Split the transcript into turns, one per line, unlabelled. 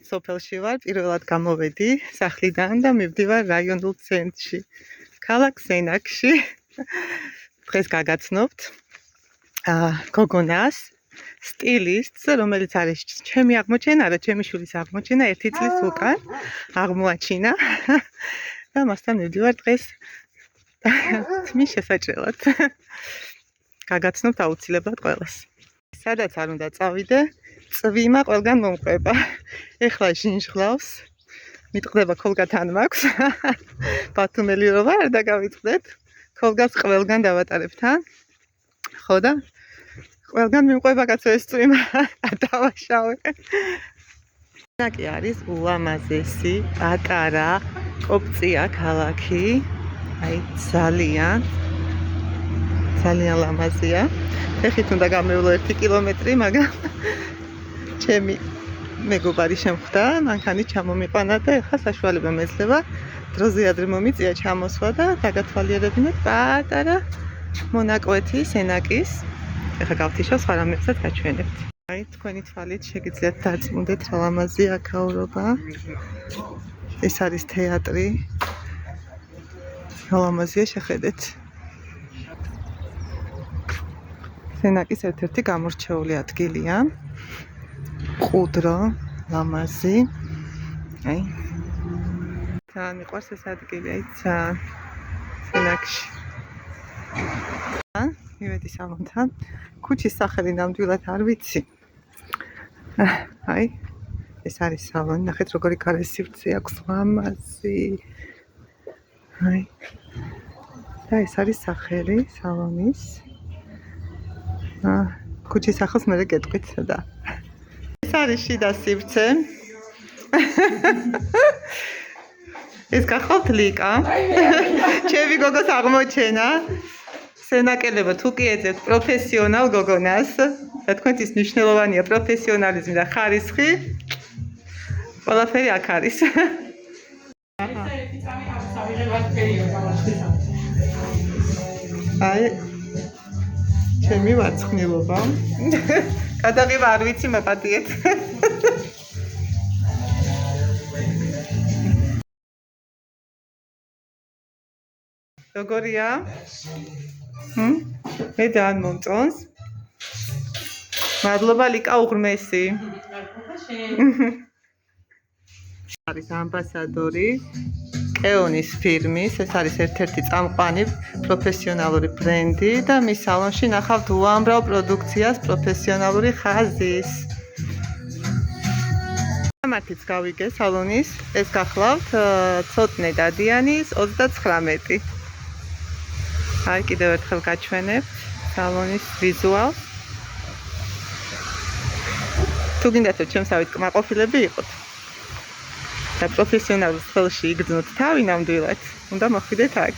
სოფელში ვარ, პირველად გამოვედი სახლიდან და მივდივარ რაიონულ ცენტრში, ქალაქ სენაკში. დღეს გაგაცნობთ გოგონას, სტილისტს, რომელიც არის ჩემი აღმოჩენა, არა ჩემი შვილის აღმოჩენა, 1 წლის უკან აღმოაჩინა და მასთან მივდივარ დღეს თმის შესაჭრელად. გაგაცნობთ აუცილებლად ყველას. სადაც არ უნდა წავიდე, წვიმა ყველგან მომყვება. ეხლა ჟინჟღლავს. მიტყდება ქოლგათან მაქვს. ბათუმელი რო ვარ და გავიტყდეთ. ქოლგას ყველგან დავატარებ თან. ხო და ყველგან მიმყვება კაცო ეს წვიმა. დავაშავე. სენაკი არის ულამაზესი, პატარა, კოპწია ქალაქი. აი ძალიან ლამაზია. ფეხით უნდა გამევლო 1 კილომეტრი, მაგრამ ჩემი მეგობარი შემხვდა, მანქანი ჩამომიყვანა და ეხლა საშუალება მეძლევა დროზე ადრე მომიწია ჩამოსვა და დაგათვალიერებინოთ პატარა მონაკვეთი სენაკის. ეხლა გავთიშავ სხვა რამებსაც გაჩვენებთ. აი თქვენი თვალით შეგიძლიათ დარწმუნდეთ რა ლამაზია აქაურობა. ეს არის თეატრი. რა ლამაზია შეხედეთ. სენაკის ერთ-ერთი გამორჩეული ადგილია. ყუდრო, ლამაზი. აი. თან მიყვარს ეს ადგილი, აი თან სენაკში. მივედი სალონთან. ქუჩის სახელი ნამდვილად არ ვიცი. აი, ეს არის სალონი. ნახეთ როგორი კარე სივრცე აქვს, ლამაზი. აი. და ეს არის სახელი სალონის. ქუჩის სახელს მე გეტყვით და ეს არის შიდა სივრცე. ეს გახავთ ლიკა. ჩემი გოგოს აღმოჩენა. სენაკელებო თუ კი ეძებთ პროფესიონალ გოგონას, და თქვენთვის მნიშვნელოვანია პროფესიონალიზმი და ხარისხი. ყველაფერი აქ არის. აი ჩემი ვარცხნილობა. გადაღება არ ვიცი, მაპატიეთ. როგორია? მე ძალიან მომწონს. მადლობა ლიკა უღრმესი. არის ამბასადორი კეონის ფირმის, ეს არის ერთ-ერთი წამყვანი პროფესიონალური ბრენდი და მის სალონში ნახავთ უამრავ პროდუქციას პროფესიონალური ხაზის. მართლაც გავიგე სალონის, ეს გახლავთ ცოტნე დადიანის 39. აი კიდევ ერთხელ გაჩვენებთ სალონის ვიზუალს. თუ გინდათ რომ ჩემსავით კმაყოფილები იყოთ და პროფესიონალურ სფეროში იგრძნოთ თავი ნამდვილად, უნდა მოხვიდეთ აქ.